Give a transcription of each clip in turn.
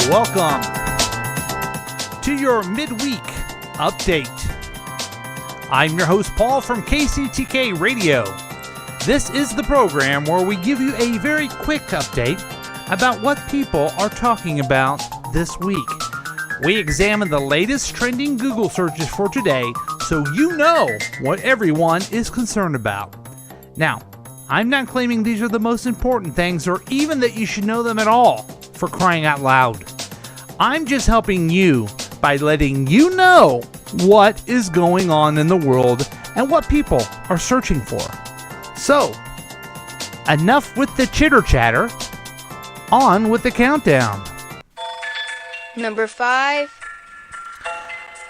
Welcome to your midweek update. I'm your host, Paul, from KCTK Radio. This is the program where we give you a very quick update about what people are talking about this week. We examine the latest trending Google searches for today so you know what everyone is concerned about. Now, I'm not claiming these are the most important things or even that you should know them at all, for crying out loud. I'm just helping you by letting you know what is going on in the world and what people are searching for. So, enough with the chitter chatter. On with the countdown. Number 5.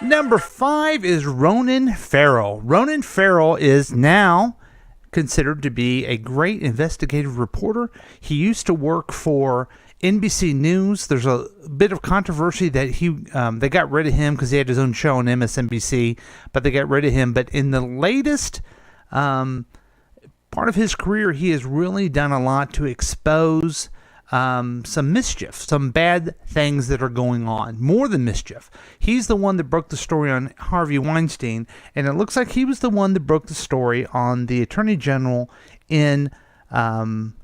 Number 5 is Ronan Farrow. Ronan Farrow is now considered to be a great investigative reporter. He used to work for NBC News. There's a bit of controversy that they got rid of him because he had his own show on MSNBC, but they got rid of him. But in the latest part of his career, he has really done a lot to expose some mischief, some bad things that are going on. More than mischief. He's the one that broke the story on Harvey Weinstein, and it looks like he was the one that broke the story on the Attorney General in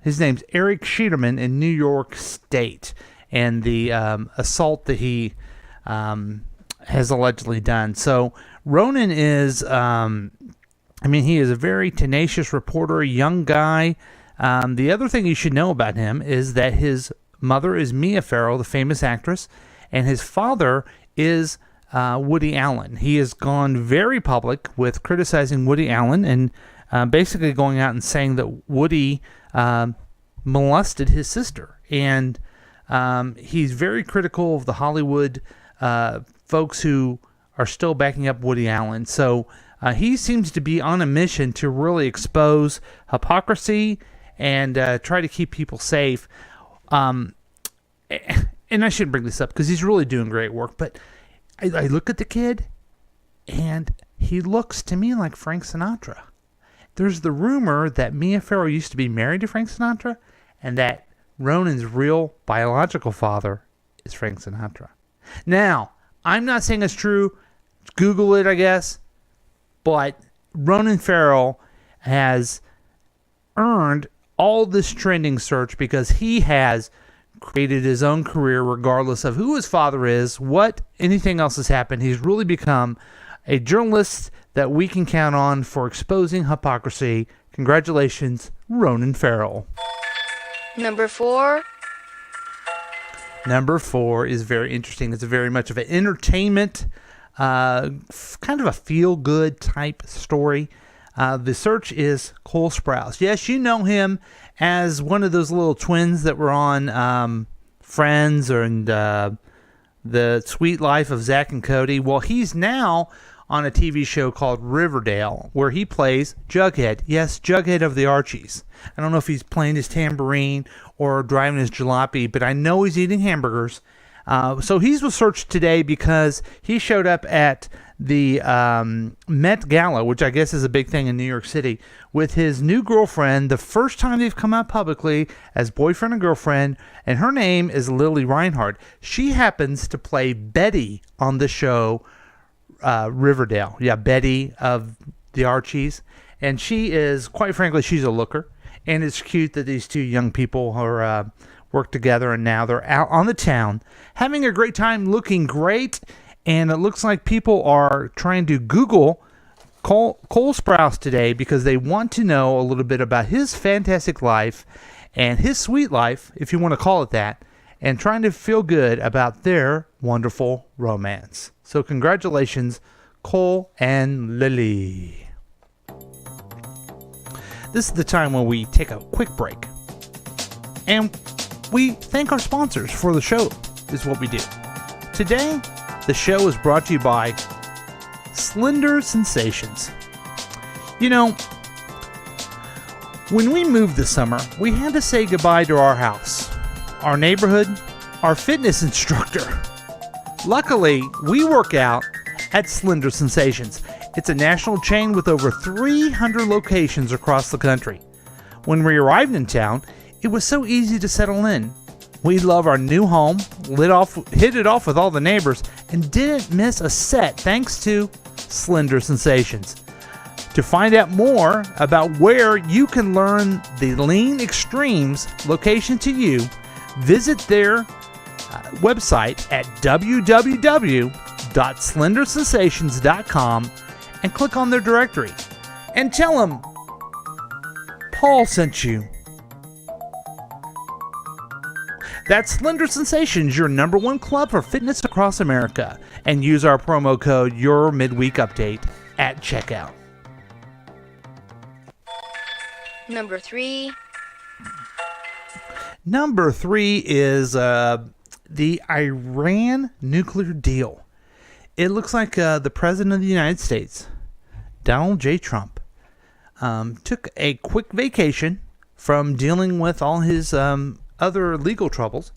his name's Eric Scheiderman in New York State, and the assault that he has allegedly done. So Ronan is, he is a very tenacious reporter, a young guy. The other thing you should know about him is that his mother is Mia Farrow, the famous actress, and his father is Woody Allen. He has gone very public with criticizing Woody Allen and basically going out and saying that Woody molested his sister. And he's very critical of the Hollywood folks who are still backing up Woody Allen. So he seems to be on a mission to really expose hypocrisy and try to keep people safe. And I shouldn't bring this up because he's really doing great work, but I look at the kid, and he looks to me like Frank Sinatra. There's the rumor that Mia Farrow used to be married to Frank Sinatra, and that Ronan's real biological father is Frank Sinatra. Now, I'm not saying it's true. Google it, I guess. But Ronan Farrow has earned all this trending search because he has created his own career regardless of who his father is, what anything else has happened. He's really become a journalist that we can count on for exposing hypocrisy. Congratulations, Ronan Farrow. Number 4. Number 4 is very interesting. It's very much of an entertainment, kind of a feel-good type story. The search is Cole Sprouse. Yes, you know him as one of those little twins that were on Friends and The Sweet Life of Zach and Cody. Well, he's now on a TV show called Riverdale, where he plays Jughead. Yes, Jughead of the Archies. I don't know if he's playing his tambourine or driving his jalopy, but I know he's eating hamburgers. So he was searched today because he showed up at the Met Gala, which I guess is a big thing in New York City, with his new girlfriend, the first time they've come out publicly as boyfriend and girlfriend, and her name is Lily Reinhardt. She happens to play Betty on the show Riverdale. Yeah, Betty of the Archies. And she is, quite frankly, she's a looker. And it's cute that these two young people are work together, and now they're out on the town having a great time, looking great. And it looks like people are trying to Google Cole Sprouse today because they want to know a little bit about his fantastic life and his sweet life, if you want to call it that, and trying to feel good about their wonderful romance. So congratulations, Cole and Lily. This is the time when we take a quick break. And we thank our sponsors for the show, is what we do. Today, the show is brought to you by Slender Sensations. You know, when we moved this summer, we had to say goodbye to our house, our neighborhood, our fitness instructor. Luckily, we work out at Slender Sensations. It's a national chain with over 300 locations across the country. When we arrived in town, it was so easy to settle in. We love our new home, hit it off with all the neighbors, and didn't miss a set thanks to Slender Sensations. To find out more about where you can learn the lean extremes location to you, visit their website at www.slendersensations.com and click on their directory. And tell them Paul sent you. That's Slender Sensations, your number one club for fitness across America. And use our promo code YourMidWeekUpdate at checkout. Number 3. Number 3 is the Iran nuclear deal. It looks like the President of the United States, Donald J. Trump, took a quick vacation from dealing with all his other legal troubles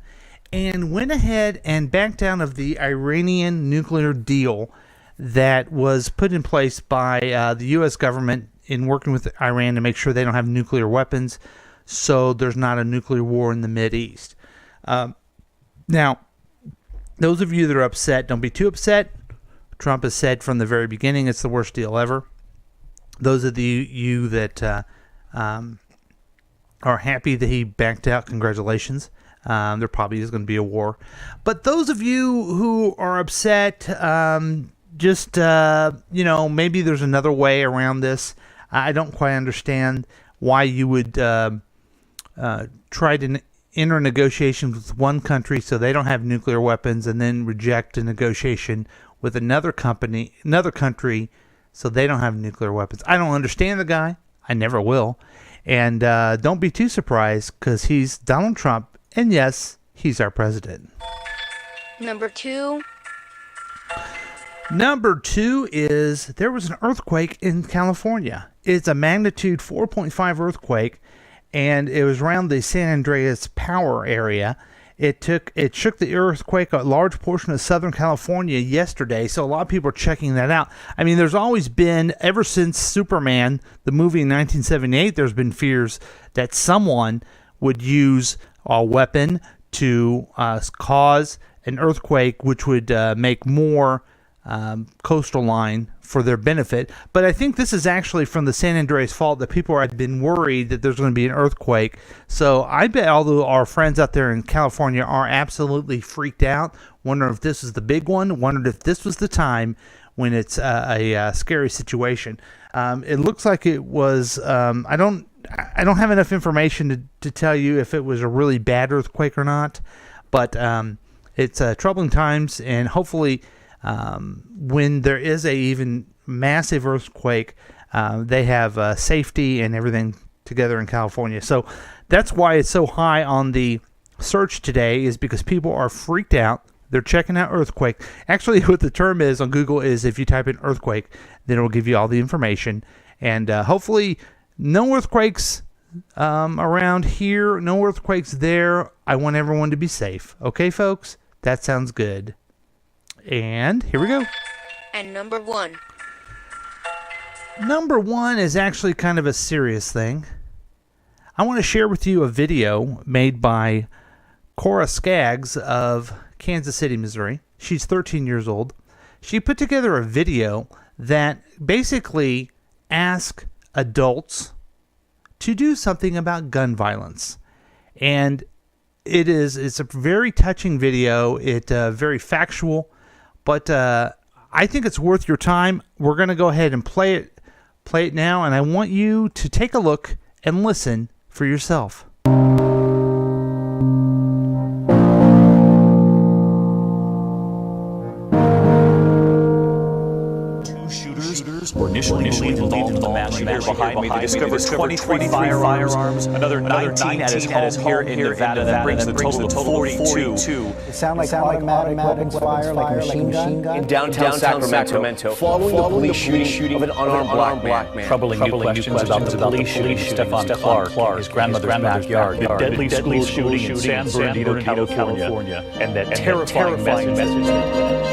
and went ahead and backed out of the Iranian nuclear deal that was put in place by the U.S. government in working with Iran to make sure they don't have nuclear weapons, so there's not a nuclear war in the Mideast. Now, those of you that are upset, don't be too upset. Trump has said from the very beginning it's the worst deal ever. Those of you that are happy that he backed out, congratulations. There probably is going to be a war. But those of you who are upset, maybe there's another way around this. I don't quite understand why you would try to enter negotiations with one country so they don't have nuclear weapons and then reject a negotiation with another country so they don't have nuclear weapons. I don't understand the guy. I never will. And don't be too surprised because he's Donald Trump, and yes, he's our president. Number 2. Number 2 is there was an earthquake in California. It's a magnitude 4.5 earthquake, and it was around the San Andreas power area. It shook the earthquake a large portion of Southern California yesterday, so a lot of people are checking that out. I mean, there's always been, ever since Superman, the movie in 1978, there's been fears that someone would use a weapon to cause an earthquake, which would make more coastal line for their benefit. But I think this is actually from the San Andreas fault that people had been worried that there's going to be an earthquake. So I bet all our friends out there in California are absolutely freaked out, wondering if this is the big one, wondered if this was the time when it's a scary situation. It looks like it was, I don't have enough information to tell you if it was a really bad earthquake or not, but it's troubling times, and hopefully when there is a even massive earthquake, they have safety and everything together in California. So that's why it's so high on the search today, is because people are freaked out. They're checking out earthquake. Actually, what the term is on Google is if you type in earthquake, then it will give you all the information. And hopefully no earthquakes around here, no earthquakes there. I want everyone to be safe. Okay, folks? That sounds good. And here we go. And number 1. Number 1 is actually kind of a serious thing. I want to share with you a video made by Cora Skaggs of Kansas City, Missouri. She's 13 years old. She put together a video that basically asks adults to do something about gun violence. And it's a very touching video. It's very factual. But I think it's worth your time. We're going to go ahead and play it now, and I want you to take a look and listen for yourself. Were initially involved in the mass shooting behind me. They discovered 23 firearms, another 19 at his home here in Nevada. That brings the total to 42. It sounded like automatic weapons fire, like a machine gun? In downtown Sacramento, following the police shooting of an unarmed black man. Troubling new questions about the police shooting of Stefan Clark, his grandmother's backyard. The deadly school shooting in San Bernardino, California. And that terrifying message.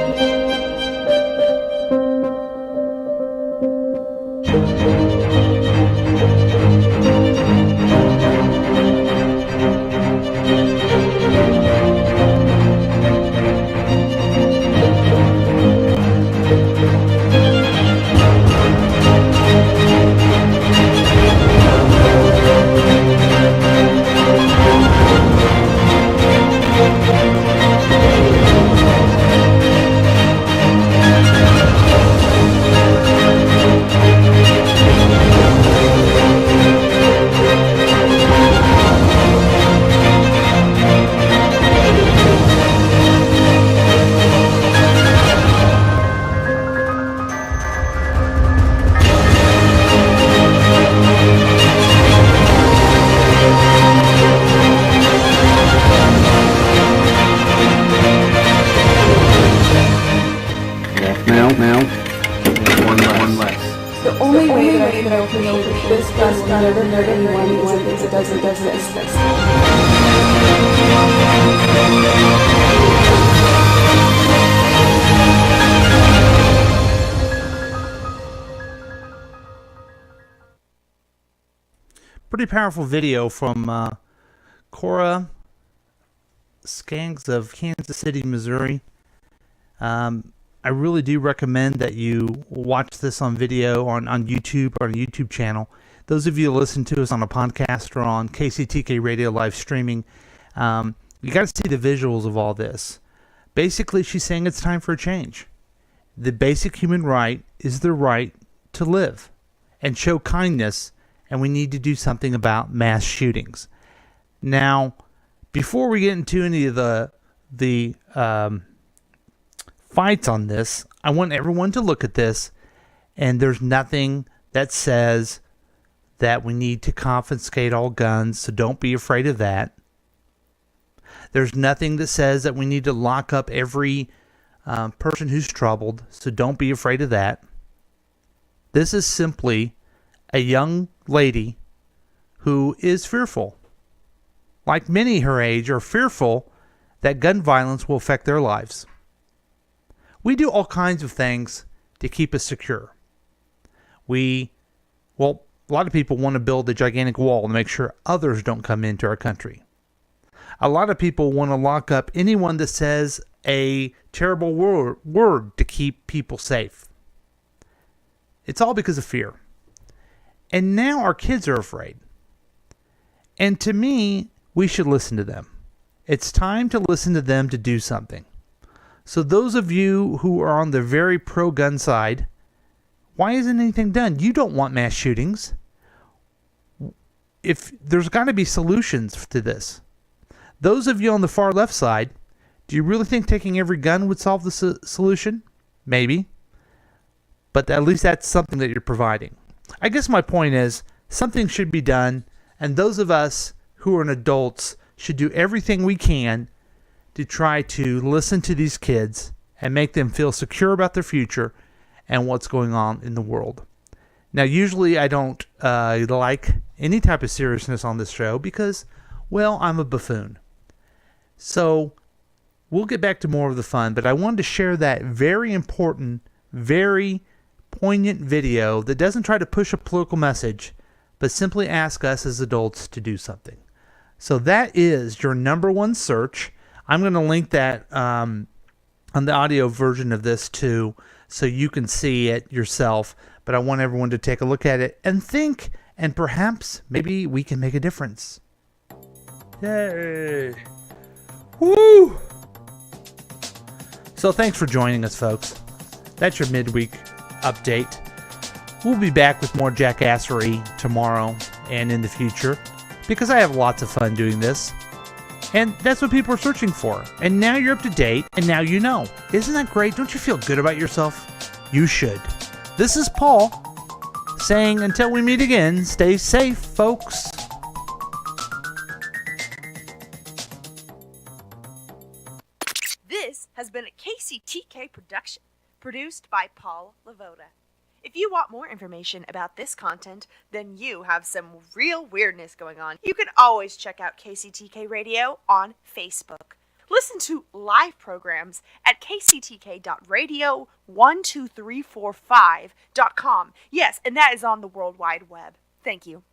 One less. The only way that I know that this gun will never hurt anyone is if it doesn't exist. Pretty powerful video from Cora Skanks of Kansas City, Missouri. I really do recommend that you watch this on video on YouTube or on a YouTube channel. Those of you who listen to us on a podcast or on KCTK radio live streaming, you got to see the visuals of all this. Basically, she's saying it's time for a change. The basic human right is the right to live and show kindness, and we need to do something about mass shootings. Now, before we get into any of the fights on this, I want everyone to look at this, and there's nothing that says that we need to confiscate all guns, so don't be afraid of that. There's nothing that says that we need to lock up every person who's troubled, so don't be afraid of that. This is simply a young lady who is fearful. Like many her age, are fearful that gun violence will affect their lives. We do all kinds of things to keep us secure. A lot of people want to build a gigantic wall to make sure others don't come into our country. A lot of people want to lock up anyone that says a terrible word to keep people safe. It's all because of fear. And now our kids are afraid. And to me, we should listen to them. It's time to listen to them to do something. So those of you who are on the very pro-gun side, why isn't anything done? You don't want mass shootings. If there's got to be solutions to this. Those of you on the far left side, do you really think taking every gun would solve the solution? Maybe. But at least that's something that you're providing. I guess my point is, something should be done, and those of us who are adults should do everything we can to try to listen to these kids and make them feel secure about their future and what's going on in the world. Now, usually I don't like any type of seriousness on this show because, well, I'm a buffoon. So we'll get back to more of the fun, but I wanted to share that very important, very poignant video that doesn't try to push a political message, but simply ask us as adults to do something. So that is your number one search. I'm going to link that on the audio version of this too, so you can see it yourself. But I want everyone to take a look at it and think, and perhaps maybe we can make a difference. Yay! Woo! So thanks for joining us, folks. That's your midweek update. We'll be back with more jackassery tomorrow and in the future, because I have lots of fun doing this. And that's what people are searching for. And now you're up to date, and now you know. Isn't that great? Don't you feel good about yourself? You should. This is Paul saying until we meet again, stay safe, folks. This has been a KCTK production, produced by Paul Lavoda. If you want more information about this content, then you have some real weirdness going on. You can always check out KCTK Radio on Facebook. Listen to live programs at kctk.radio12345.com. Yes, and that is on the World Wide Web. Thank you.